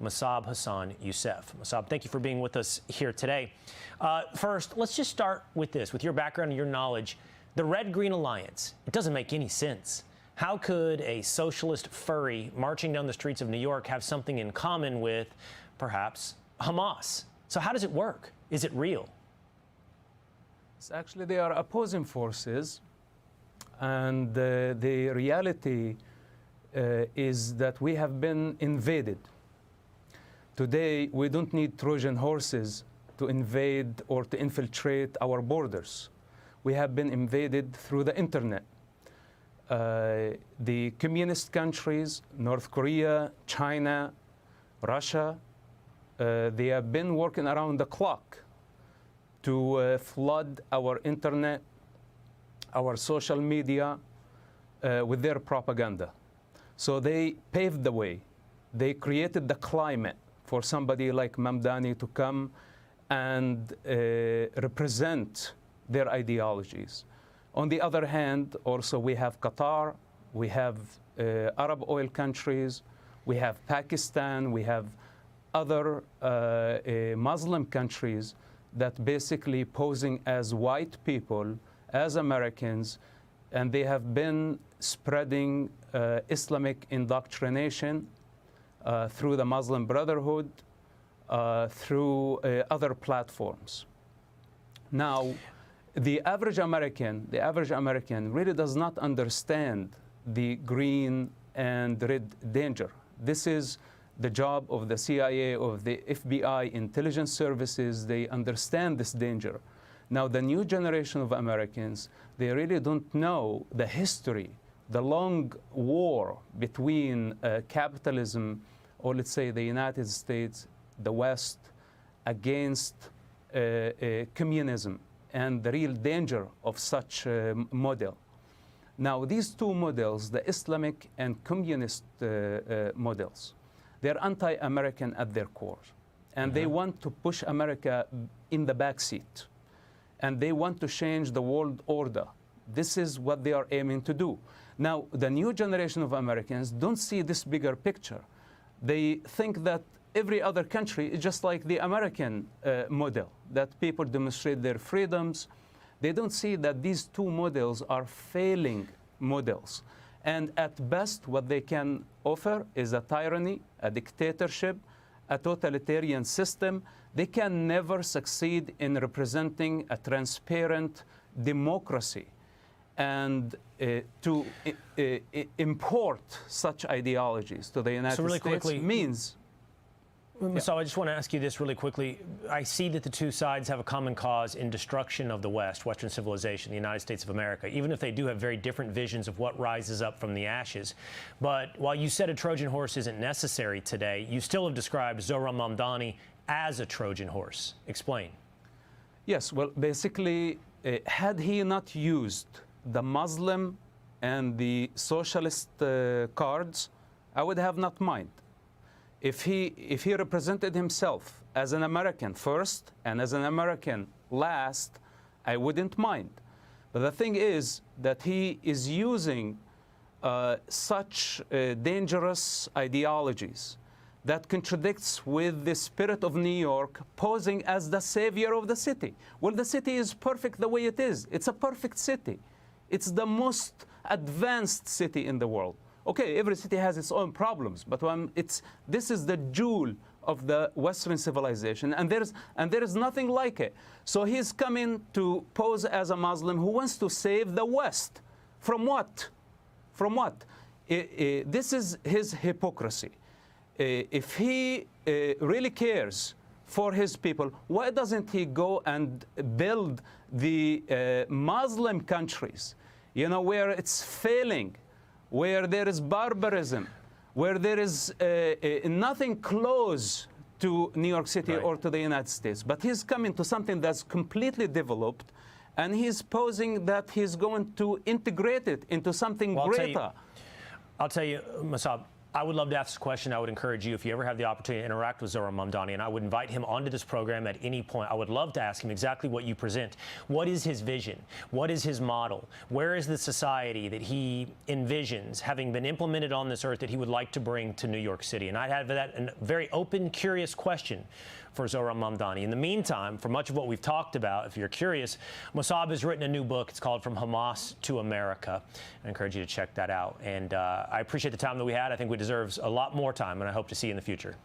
Mosab Hassan Yousef. Mosab, thank you for being with us here today. First, let's just start with this. With your background and your knowledge, the Red-Green Alliance, it doesn't make any sense. How could a socialist furry marching down the streets of New York have something in common with, perhaps, Hamas? So how does it work? Is it real? Actually, they are opposing forces, and the reality is that we have been invaded. Today, we don't need Trojan horses to invade or to infiltrate our borders. We have been invaded through the internet. The communist countries, North Korea, China, Russia, they have been working around the clock to flood our internet, our social media with their propaganda. So they paved the way. They created the climate for somebody like Mamdani to come and represent their ideologies. On the other hand, also we have Qatar, we have Arab oil countries, we have Pakistan, we have other Muslim countries that basically posing as white people, as Americans, and they have been spreading Islamic indoctrination through the Muslim Brotherhood, through other platforms. Now, the average American really does not understand the green and red danger. This is the job of the CIA, of the FBI, intelligence services. They understand this danger. Now, the new generation of Americans, they really don't know the history, the long war between capitalism, or let's say the United States, the West, against communism, and the real danger of such a model. Now, these two models, the Islamic and communist models, they're anti-American at their core. And they want to push America in the back seat. And they want to change the world order. This is what they are aiming to do. Now, the new generation of Americans don't see this bigger picture. They think that every other country is just like the American model, that people demonstrate their freedoms. They don't see that these two models are failing models. And at best, what they can offer is a tyranny, a dictatorship, a totalitarian system. They can never succeed in representing a transparent democracy. And to import such ideologies to the United States means... So I just want to ask you this really quickly. I see that the two sides have a common cause in destruction of the West, Western civilization, the United States of America, even if they do have very different visions of what rises up from the ashes. But while you said a Trojan horse isn't necessary today, you still have described Zoran Mamdani as a Trojan horse. Explain. Yes, well, basically, had he not used the Muslim and the socialist cards, I would have not mind. If he represented himself as an American first and as an American last, I wouldn't mind. But the thing is that he is using such dangerous ideologies that contradicts with the spirit of New York, posing as the savior of the city. Well, the city is perfect the way it is. It's a perfect city. It's the most advanced city in the world. Okay, every city has its own problems, but this is the jewel of the Western civilization, and there is nothing like it. So he's coming to pose as a Muslim who wants to save the West. From what? From what? This is his hypocrisy. If he really cares for his people, why doesn't he go and build the Muslim countries, you know, where it's failing, where there is barbarism, where there is nothing close to New York City or to the United States. But he's coming to something that's completely developed, and he's posing that he's going to integrate it into something greater. I'll tell you, Mosab, I would love to ask this question. I would encourage you, if you ever have the opportunity to interact with Zohran Mamdani, and I would invite him onto this program at any point. I would love to ask him exactly what you present. What is his vision? What is his model? Where is the society that he envisions having been implemented on this earth that he would like to bring to New York City? And I'd have that a very open, curious question for Zohran Mamdani. In the meantime, for much of what we've talked about, if you're curious, Mosab has written a new book. It's called From Hamas to America. I encourage you to check that out. And I appreciate the time that we had. I think we deserve a lot more time, and I hope to see you in the future.